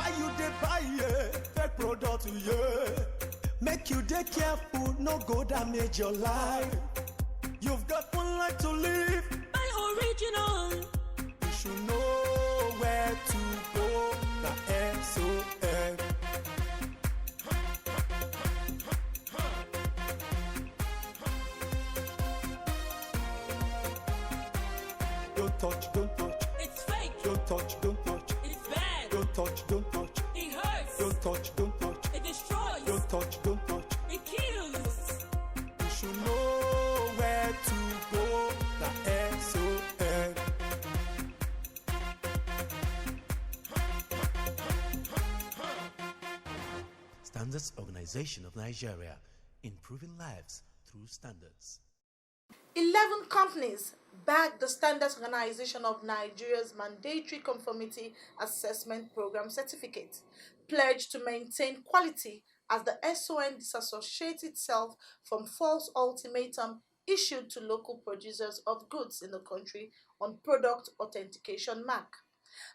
Why you dey buy fake product, yeah? Make you dey careful, no go damage your life. You've got one life to live. Buy original. You should know where to go. The SON. Don't touch, don't touch. It's fake. Don't touch, don't touch. It's bad. Don't touch, don't touch. It hurts. Don't touch, don't touch. It destroys. Don't touch, don't touch. It kills. You should know where to go. The SON. Standards Organization of Nigeria, improving lives through standards. 11 companies backed the Standards Organization of Nigeria's mandatory conformity assessment program certificate, pledged to maintain quality as the SON disassociates itself from false ultimatum issued to local producers of goods in the country on product authentication mark.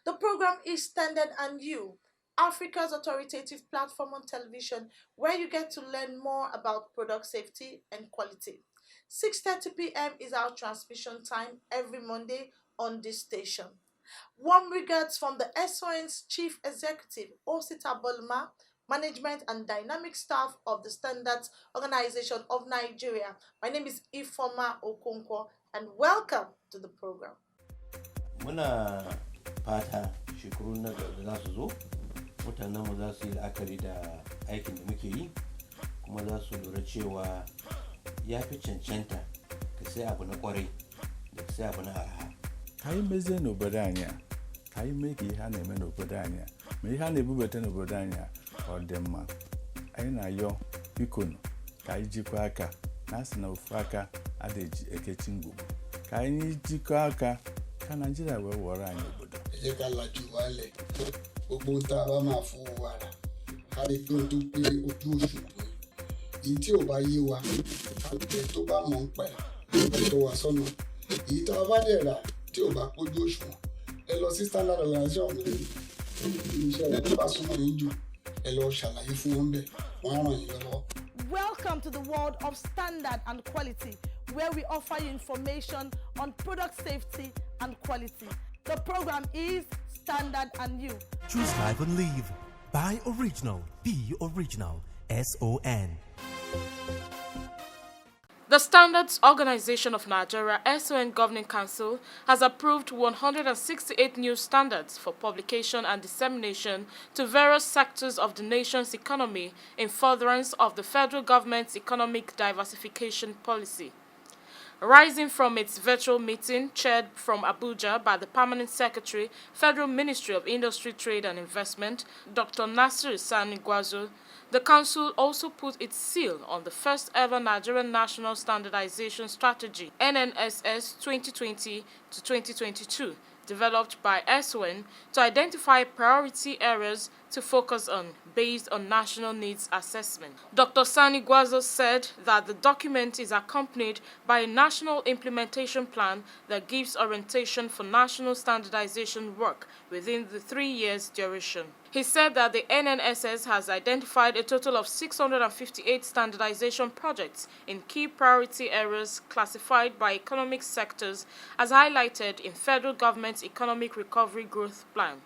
The program is Standard and You, Africa's authoritative platform on television where you get to learn more about product safety and quality. 6:30 p.m. is our transmission time every Monday on this station. Warm regards from the SON's Chief Executive, Osita Bolma, management and dynamic staff of the Standards Organization of Nigeria. My name is Ifoma Okonkwo and welcome to the program. Muna fata shekaru na za su zo, mutanenmu za su yi la'akari da aikin da muke yi, kuma za su lura cewa ya fi cancanta ka sai abu na kwarai da ka sai abu na arha. Ka yi mezie n'obodo anyị a, ka yi mee ka ihe a na-eme n'obodo anyị a, ma ihe a na-ebubata n'obodo anyị a ọ dị mma. Anyị na-ayọ bikonu ka anyị jikọọ aka na asị na ofu aka adịghị ekechi ngwugwu. Ka anyị jikọọ aka ka Nigeria wee wọrọ anyị obodo. Ẹ jẹ́ ká lajú wálẹ̀ gbogbo tá a bá máa fún wàrà ká rí pé ó tó pé ojú òṣùwọ̀n. Èyí tí ò bá yé wa àgbẹ̀ tó bá mọ̀ ń pa ẹ̀ ló tó wà sọ́nà. Èyí tá a bá dẹ̀ rà tí ò bá pójú òṣùwọ̀n ẹ lọ sí Standard Organization iṣẹ́ rẹ̀ tó bá súnmọ́ yín jù ẹ lọ ṣàlàyé fún wọn bẹ́ẹ̀ wọ́n á ràn yín lọ́wọ́. Welcome to the world of standard and quality, where we offer you information on product safety and quality. The program is Standard and You. Choose life and live. Buy original. Be original. SON. The Standards Organization of Nigeria SON Governing Council has approved 168 new standards for publication and dissemination to various sectors of the nation's economy in furtherance of the federal government's economic diversification policy. Rising from its virtual meeting chaired from Abuja by the Permanent Secretary, Federal Ministry of Industry, Trade and Investment, Dr. Nasir Sani Gwazo, the Council also put its seal on the first ever Nigerian National Standardization Strategy, NNSS 2020 to 2022, developed by SON to identify priority areas to focus on based on national needs assessment. Dr. Sani Gwazo said that the document is accompanied by a national implementation plan that gives orientation for national standardization work within the 3 years duration. He said that the NNSS has identified a total of 658 standardization projects in key priority areas classified by economic sectors as highlighted in federal government's Economic Recovery Growth Plan,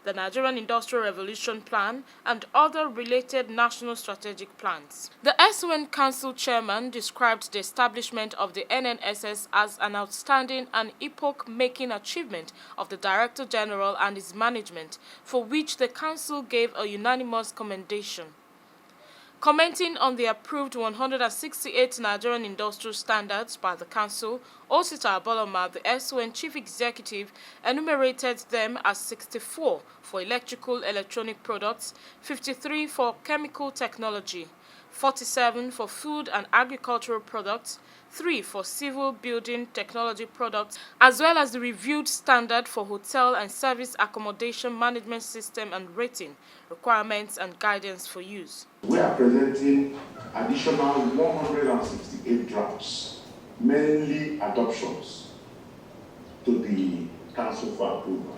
the Nigerian Industrial Revolution Plan, and other related national strategic plans. The SON Council Chairman described the establishment of the NNSS as an outstanding and epoch-making achievement of the Director General and his management, for which the Council gave a unanimous commendation. Commenting on the approved 168 Nigerian industrial standards by the Council, Osita Boloma, the SON Chief Executive, enumerated them as 64 for electronic products, 53 for chemical technology, 47 for food and agricultural products, 3 for civil building technology products, as well as the reviewed standard for hotel and service accommodation management system and rating, requirements and guidance for use. We are presenting additional 168 drafts, mainly adoptions, to the Council for approval.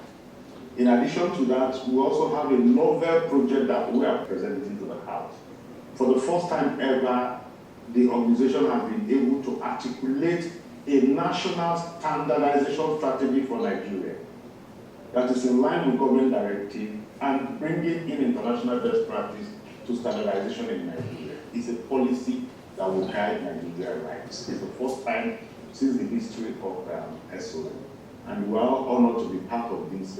In addition to that, we also have a novel project that we are presenting to the House. For the first time ever, the organization has been able to articulate a national standardization strategy for Nigeria that is in line with government directive and bringing in international best practice to standardization in Nigeria. It's a policy that will guide Nigerian rights. It's the first time since the history of SON, and we are honored to be part of these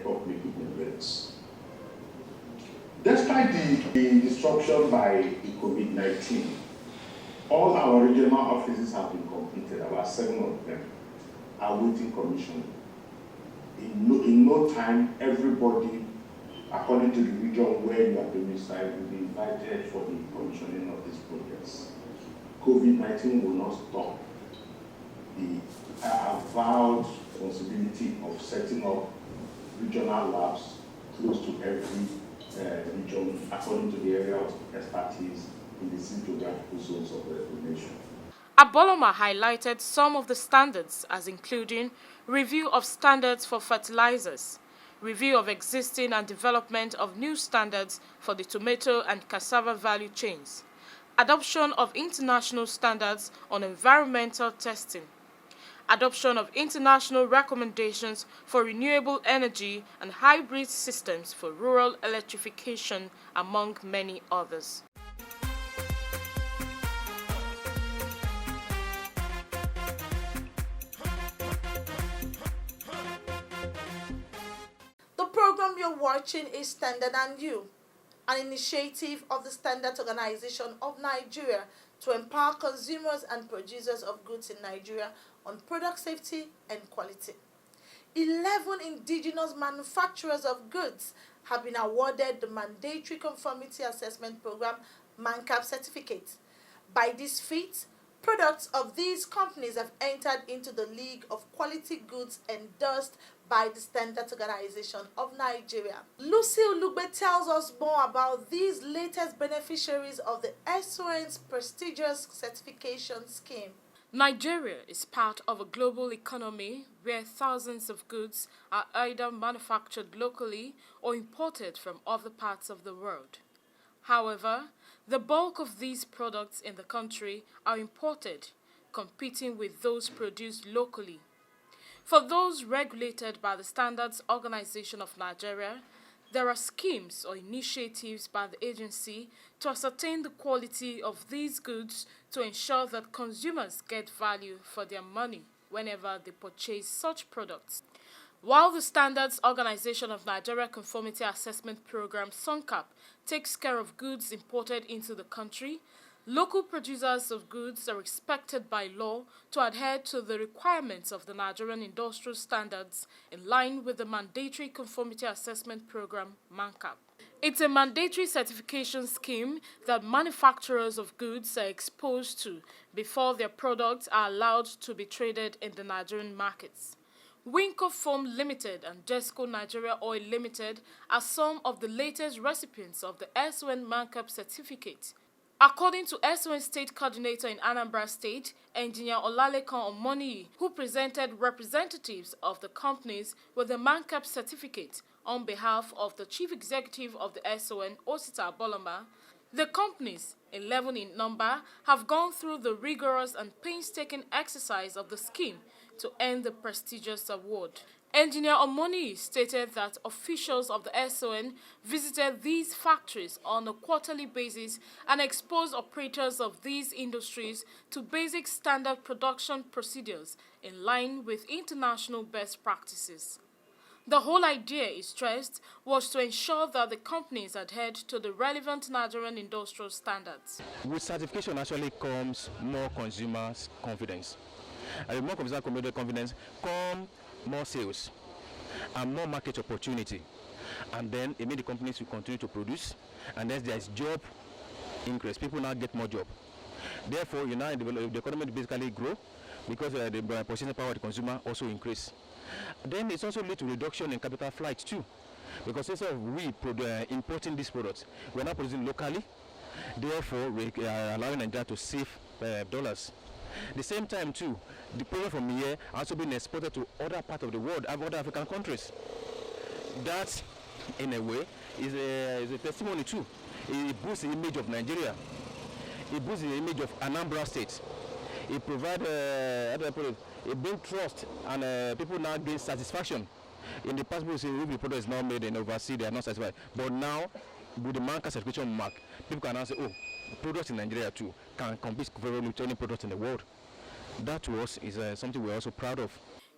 public events. Despite the disruption by the COVID-19, all our regional offices have been completed. About 7 of them are waiting commission. In no time, everybody, according to the region where you are domiciled, will be invited for the commissioning of these projects. COVID-19 will not stop the avowed responsibility of setting up regional labs close to every region, according to the area of expertise in the 6 geographical zones of the nation. Aboloma highlighted some of the standards as including review of standards for fertilizers, review of existing and development of new standards for the tomato and cassava value chains, adoption of international standards on environmental testing, adoption of international recommendations for renewable energy and hybrid systems for rural electrification, among many others. The program you're watching is Standard and You, an initiative of the Standards Organization of Nigeria to empower consumers and producers of goods in Nigeria on product safety and quality. 11 indigenous manufacturers of goods have been awarded the Mandatory Conformity Assessment Program Mancap certificate. By this feat, products of these companies have entered into the League of Quality Goods endorsed by the Standards Organization of Nigeria. Lucille Lugbe tells us more about these latest beneficiaries of the SON's prestigious certification scheme. Nigeria is part of a global economy where thousands of goods are either manufactured locally or imported from other parts of the world. However, the bulk of these products in the country are imported, competing with those produced locally. For those regulated by the Standards Organization of Nigeria, there are schemes or initiatives by the agency to ascertain the quality of these goods to ensure that consumers get value for their money whenever they purchase such products. While the Standards Organization of Nigeria Conformity Assessment Program (SONCAP) takes care of goods imported into the country, local producers of goods are expected by law to adhere to the requirements of the Nigerian Industrial Standards in line with the Mandatory Conformity Assessment Program (Mancap). It's a mandatory certification scheme that manufacturers of goods are exposed to before their products are allowed to be traded in the Nigerian markets. Winco Foam Limited and Jesco Nigeria Oil Limited are some of the latest recipients of the SON Mancap certificate. According to SON State Coordinator in Anambra State, Engineer Olalekan Omoniyi, who presented representatives of the companies with the Mancap certificate on behalf of the Chief Executive of the SON, Osita Aboloma, the companies, 11 in number, have gone through the rigorous and painstaking exercise of the scheme to earn the prestigious award. Engineer Omoniyi stated that officials of the SON visited these factories on a quarterly basis and exposed operators of these industries to basic standard production procedures in line with international best practices. The whole idea, he stressed, was to ensure that the companies adhered to the relevant Nigerian industrial standards. With certification actually comes more consumers' confidence. And with more consumer confidence come more sales and more market opportunity. And then it means the companies will continue to produce, and then there is job increase. People now get more job. Therefore, the economy basically grow because the purchasing power of the consumer also increase. Then it's also lead to reduction in capital flight too, because instead of we importing these products, we're now producing locally. Therefore, we are allowing Nigeria to save dollars. At the same time too, the product from here also being exported to other parts of the world, other African countries. that, in a way, is a testimony too. It boosts the image of Nigeria. It boosts the image of Anambra State. It provides, it brings trust, and people now gain satisfaction. In the past, people say if the product is not made in overseas, they are not satisfied. But now, with the Mancap certification mark, people can now say, oh, products in Nigeria too can compete very well with any product in the world. That to us is something we're also proud of.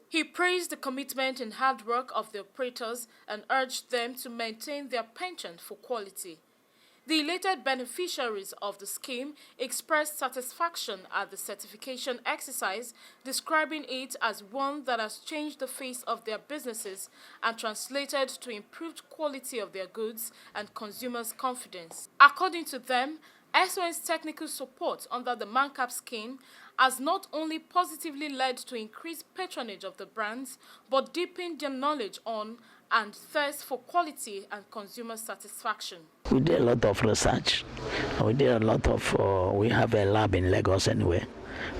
He praised the commitment and hard work of the operators and urged them to maintain their penchant for quality. The elated beneficiaries of the scheme expressed satisfaction at the certification exercise, describing it as one that has changed the face of their businesses and translated to improved quality of their goods and consumers' confidence. According to them, SON's technical support under the Mancap scheme has not only positively led to increased patronage of the brands, but deepened their knowledge on and thirst for quality and consumer satisfaction. We did a lot of research. We did a lot of, we have a lab in Lagos anyway,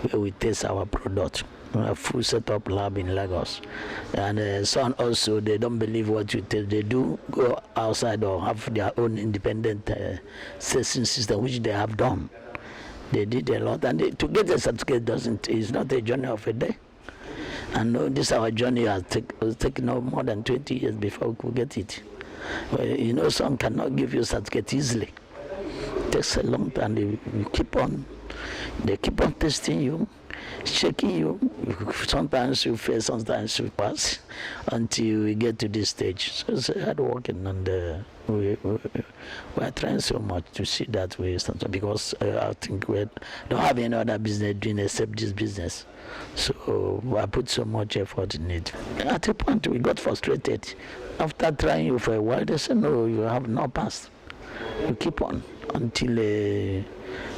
where we test our product. We have a full setup lab in Lagos. And some also, they don't believe what you tell. They do go outside or have their own independent testing system, which they have done. They did a lot. And to get a certificate is not a journey of a day. And this our journey has taken more than 20 years before we could get it. Well, you know, some cannot give you a certificate easily. It takes a long time. They keep on testing you, checking you. Sometimes you fail, sometimes you pass, until we get to this stage. So it's hard working, and we are trying so much to see that we stand, because I think we don't have any other business doing except this business. So I put so much effort in it. At a point, we got frustrated. After trying you for a while, they said, no, you have not passed. You keep on until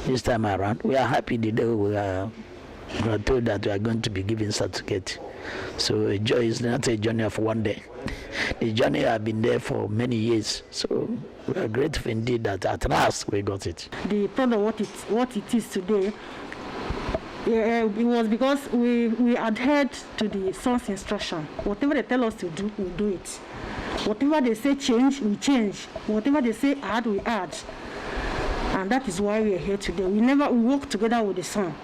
this time around. We are happy the day we are told that we are going to be given certificate. So a joy is not a journey of one day. The journey has been there for many years. So we are grateful indeed that at last we got it. The product, what it is today, it was because we adhered to the source instruction. Whatever they tell us to do, we do it. Whatever they say change, we change. Whatever they say add, we add. And that is why we are here today. We work together with the sun.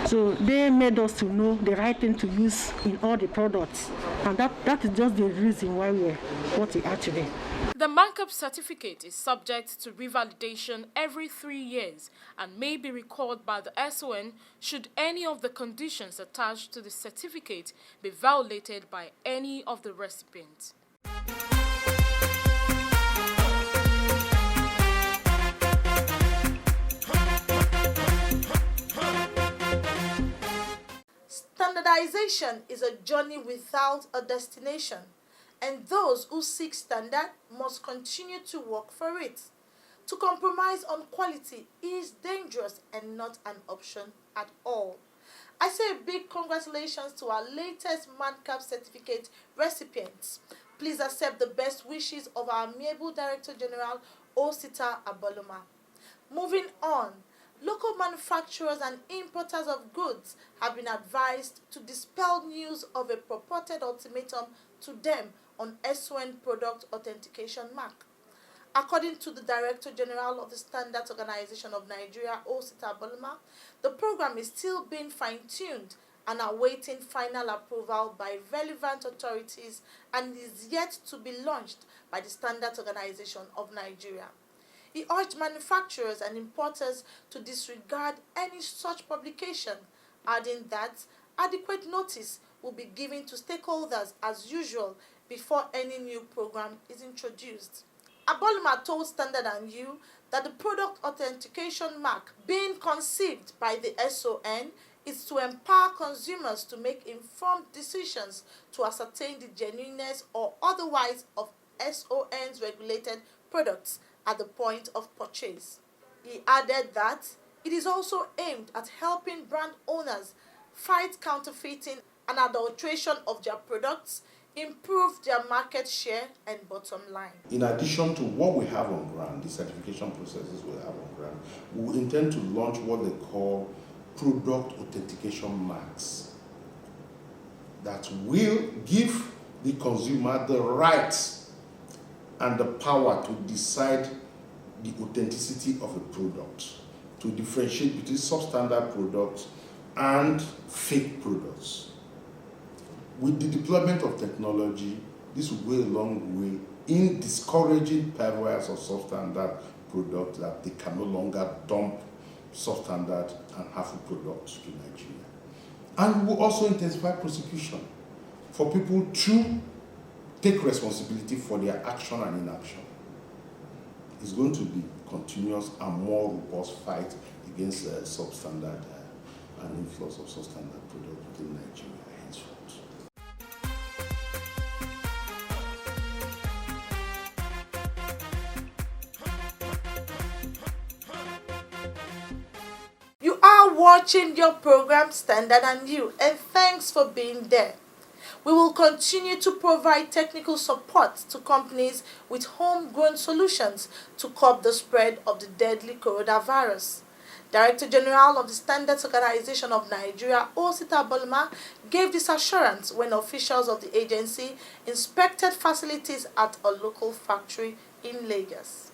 So they made us to know the right thing to use in all the products. And that is just the reason why we are what we are today. The Mancap certificate is subject to revalidation every 3 years and may be recalled by the SON should any of the conditions attached to the certificate be violated by any of the recipients. Standardization is a journey without a destination, and those who seek standard must continue to work for it. To compromise on quality is dangerous and not an option at all. I say a big congratulations to our latest Mancap certificate recipients. Please accept the best wishes of our amiable Director General, Osita Aboloma. Moving on, local manufacturers and importers of goods have been advised to dispel news of a purported ultimatum to them on SON product authentication mark. According to the Director General of the Standards Organization of Nigeria, Osita Aboloma, the program is still being fine-tuned and awaiting final approval by relevant authorities and is yet to be launched by the Standards Organization of Nigeria. He urged manufacturers and importers to disregard any such publication, adding that adequate notice will be given to stakeholders as usual before any new program is introduced. Aboloma told Standard & U that the product authentication mark being conceived by the SON is to empower consumers to make informed decisions to ascertain the genuineness or otherwise of SON's regulated products at the point of purchase. He added that it is also aimed at helping brand owners fight counterfeiting and adulteration of their products, improve their market share and bottom line. In addition to what we have on ground, the certification processes we have on ground, we intend to launch what they call product authentication marks that will give the consumer the rights and the power to decide the authenticity of a product, to differentiate between substandard products and fake products. With the deployment of technology, this will go a long way in discouraging peddlers of substandard products that they can no longer dump substandard and harmful products to Nigeria. And we will also intensify prosecution for people to take responsibility for their action and inaction. It's going to be continuous and more robust fight against substandard and influx of substandard products within Nigeria henceforth. You are watching your program Standard and You, and thanks for being there. We will continue to provide technical support to companies with homegrown solutions to curb the spread of the deadly coronavirus. Director General of the Standards Organization of Nigeria, Osita Bolma, gave this assurance when officials of the agency inspected facilities at a local factory in Lagos.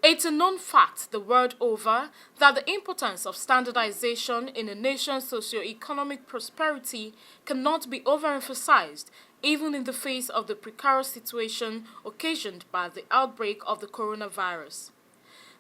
It's a known fact the world over that the importance of standardization in a nation's socio-economic prosperity cannot be overemphasized, even in the face of the precarious situation occasioned by the outbreak of the coronavirus.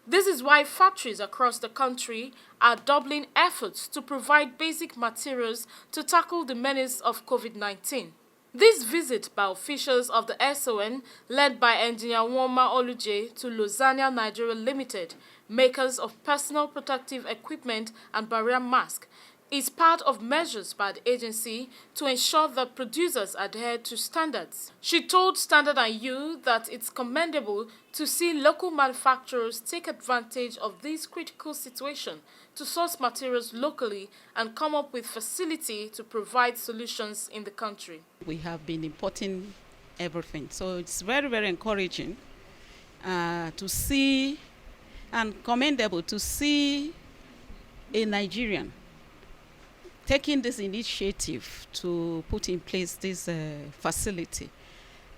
This is why factories across the country are doubling efforts to provide basic materials to tackle the menace of COVID-19. This visit by officials of the SON, led by Engineer Woma Oluje to Lasagna Nigeria Limited, makers of personal protective equipment and barrier masks, is part of measures by the agency to ensure that producers adhere to standards. She told Standard and You that it's commendable to see local manufacturers take advantage of this critical situation to source materials locally and come up with facility to provide solutions in the country. We have been importing everything, so it's very, very encouraging to see and commendable to see a Nigerian taking this initiative to put in place this facility.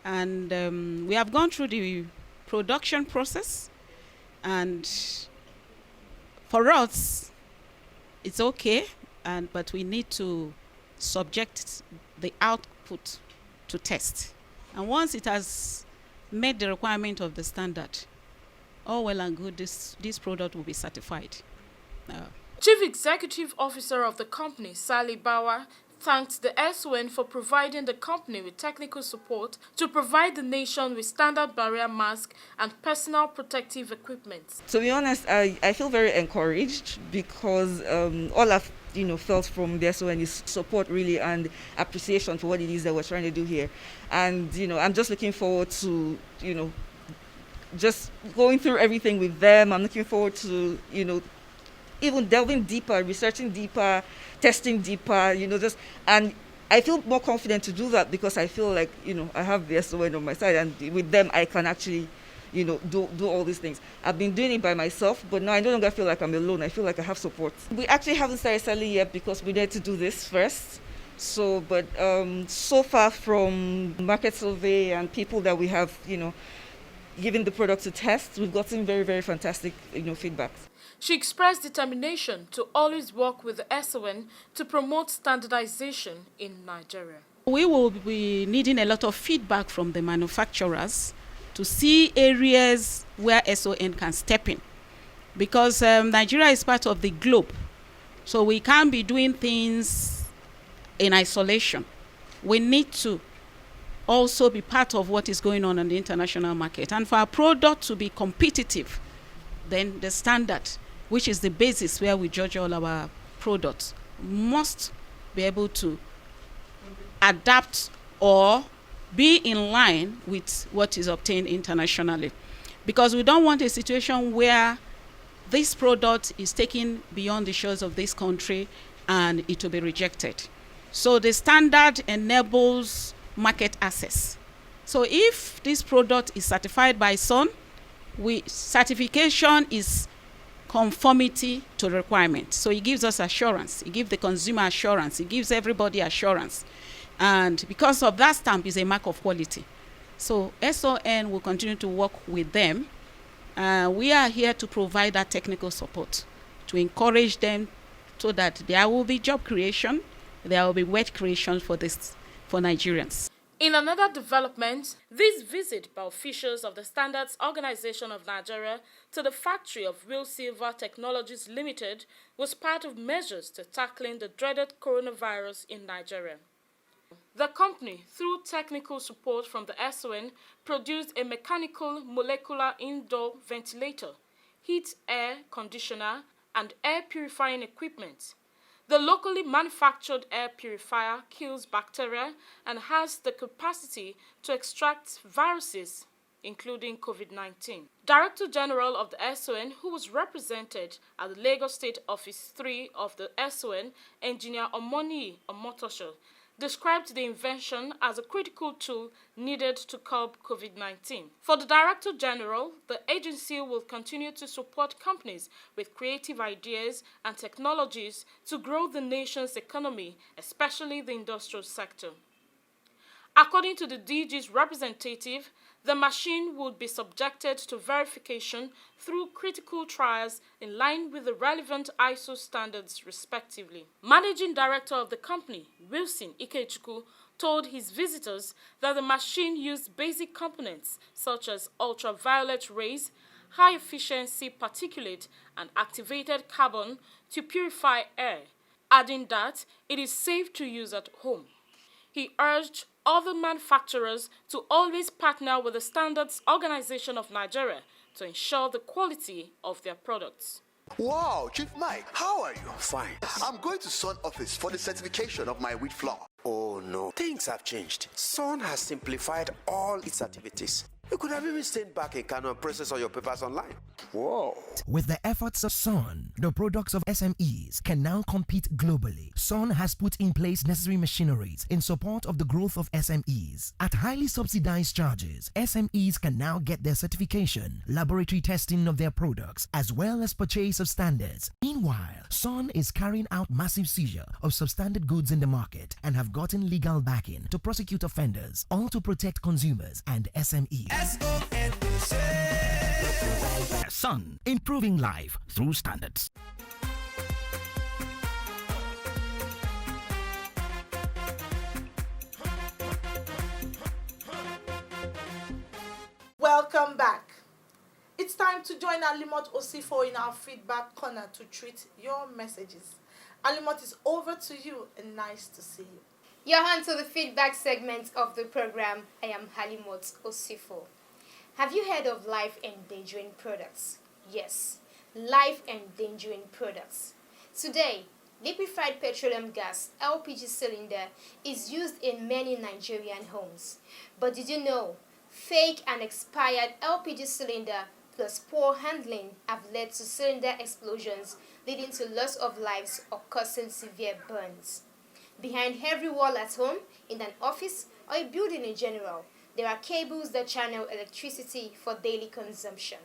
And we have gone through the production process, and for us, it's okay, but we need to subject the output to test. And once it has met the requirement of the standard, all well and good, this product will be certified. Chief Executive Officer of the company, Sally Bauer, thanked the SON for providing the company with technical support to provide the nation with standard barrier masks and personal protective equipment. To be honest, I feel very encouraged because all I've felt from the SON is support really and appreciation for what it is that we're trying to do here. And I'm just looking forward to just going through everything with them. I'm looking forward to even delving deeper, researching deeper, testing deeper, and I feel more confident to do that because I feel like, I have the SON on my side, and with them I can actually, do all these things. I've been doing it by myself, but now I no longer feel like I'm alone. I feel like I have support. We actually haven't started selling yet because we need to do this first. So, but so far from market survey and people that we have, given the product to test, we've gotten very, very fantastic, feedback. She expressed determination to always work with the SON to promote standardization in Nigeria. We will be needing a lot of feedback from the manufacturers to see areas where SON can step in, because Nigeria is part of the globe, so we can't be doing things in isolation. We need to also be part of what is going on in the international market, and for our product to be competitive, then the standard, which is the basis where we judge all our products, must be able to adapt or be in line with what is obtained internationally. Because we don't want a situation where this product is taken beyond the shores of this country and it will be rejected. So the standard enables market access. So if this product is certified by SON, certification is conformity to requirement. So it gives us assurance. It gives the consumer assurance. It gives everybody assurance. And because of that stamp is a mark of quality. So SON will continue to work with them. We are here to provide that technical support, to encourage them so that there will be job creation, there will be wealth creation for Nigerians. In another development, this visit by officials of the Standards Organization of Nigeria to the factory of Real Silver Technologies Limited was part of measures to tackling the dreaded coronavirus in Nigeria. The company, through technical support from the SON, produced a mechanical molecular indoor ventilator, heat air conditioner, and air purifying equipment. The locally manufactured air purifier kills bacteria and has the capacity to extract viruses, including COVID-19. Director General of the SON, who was represented at the Lagos State Office 3 of the SON, Engineer Omoni Omotosho, described the invention as a critical tool needed to curb COVID-19. For the Director General, the agency will continue to support companies with creative ideas and technologies to grow the nation's economy, especially the industrial sector. According to the DG's representative, the machine would be subjected to verification through critical trials in line with the relevant ISO standards respectively. Managing Director of the company, Wilson Ikechukwu, told his visitors that the machine used basic components such as ultraviolet rays, high-efficiency particulate, and activated carbon to purify air, adding that it is safe to use at home. He urged other manufacturers to always partner with the Standards Organization of Nigeria to ensure the quality of their products. Wow, Chief Mike, how are you? Fine. I'm going to Sun office for the certification of my wheat flour. Oh no, things have changed. Sun has simplified all its activities. You could have even stayed back in Kano and process all your papers online. Whoa. With the efforts of Sun, the products of SMEs can now compete globally. Sun has put in place necessary machineries in support of the growth of SMEs. At highly subsidized charges, SMEs can now get their certification, laboratory testing of their products, as well as purchase of standards. Meanwhile, Sun is carrying out massive seizure of substandard goods in the market and have gotten legal backing to prosecute offenders, all to protect consumers and SMEs. Sun, improving life through standards. Welcome back. It's time to join Alimot Osifo in our feedback corner to treat your messages. Alimot, is over to you and nice to see you. You're on to the feedback segment of the program. I am Halimot Osifo. Have you heard of life-endangering products? Yes, life-endangering products. Today, liquefied petroleum gas, LPG cylinder, is used in many Nigerian homes. But did you know, fake and expired LPG cylinder plus poor handling have led to cylinder explosions, leading to loss of lives or causing severe burns. Behind every wall at home, in an office, or a building in general, there are cables that channel electricity for daily consumption.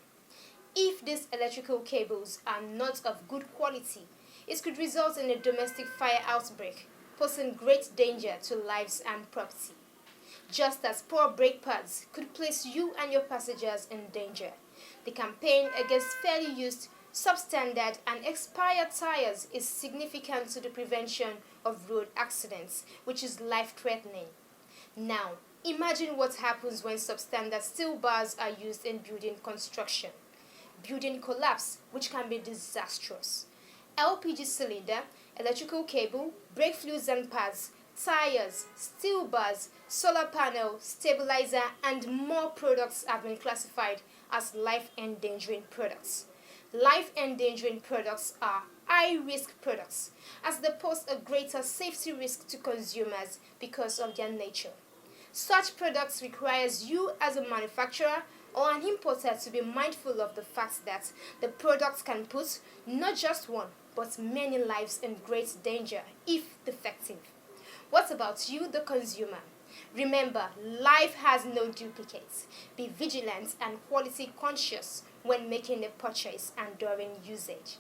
If these electrical cables are not of good quality, it could result in a domestic fire outbreak, posing great danger to lives and property. Just as poor brake pads could place you and your passengers in danger, the campaign against fairly used, substandard, and expired tires is significant to the prevention of road accidents, which is life-threatening. Now, imagine what happens when substandard steel bars are used in building construction. Building collapse, which can be disastrous. LPG cylinder, electrical cable, brake fluids and pads, tires, steel bars, solar panel, stabilizer, and more products have been classified as life-endangering products. Life-endangering products are high-risk products, as they pose a greater safety risk to consumers because of their nature. Such products requires you as a manufacturer or an importer to be mindful of the fact that the product can put not just one, but many lives in great danger if defective. What about you, the consumer? Remember, life has no duplicates. Be vigilant and quality conscious when making a purchase and during usage.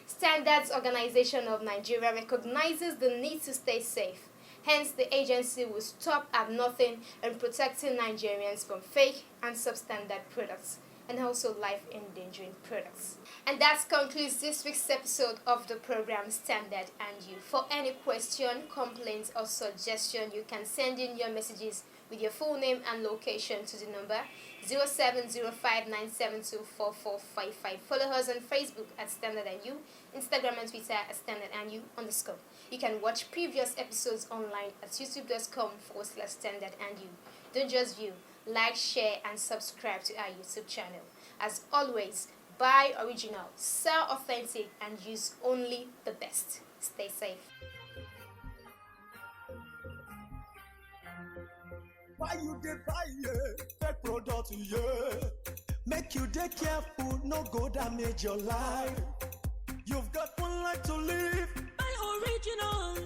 Standards Organization of Nigeria recognizes the need to stay safe. Hence, the agency will stop at nothing in protecting Nigerians from fake and substandard products and also life-endangering products. And that concludes this week's episode of the program Standard and You. For any question, complaints or suggestion, you can send in your messages with your full name and location to the number 0705972445. Follow us on Facebook at Standard and You, Instagram and Twitter at Standard and You _. You can watch previous episodes online at youtube.com/Standard and You. Don't just view, like, share, and subscribe to our YouTube channel. As always, buy original, sell authentic, and use only the best. Stay safe. Why you dey buy fake product, Make you dey careful, no go damage your life. You've got one life to live. Buy original.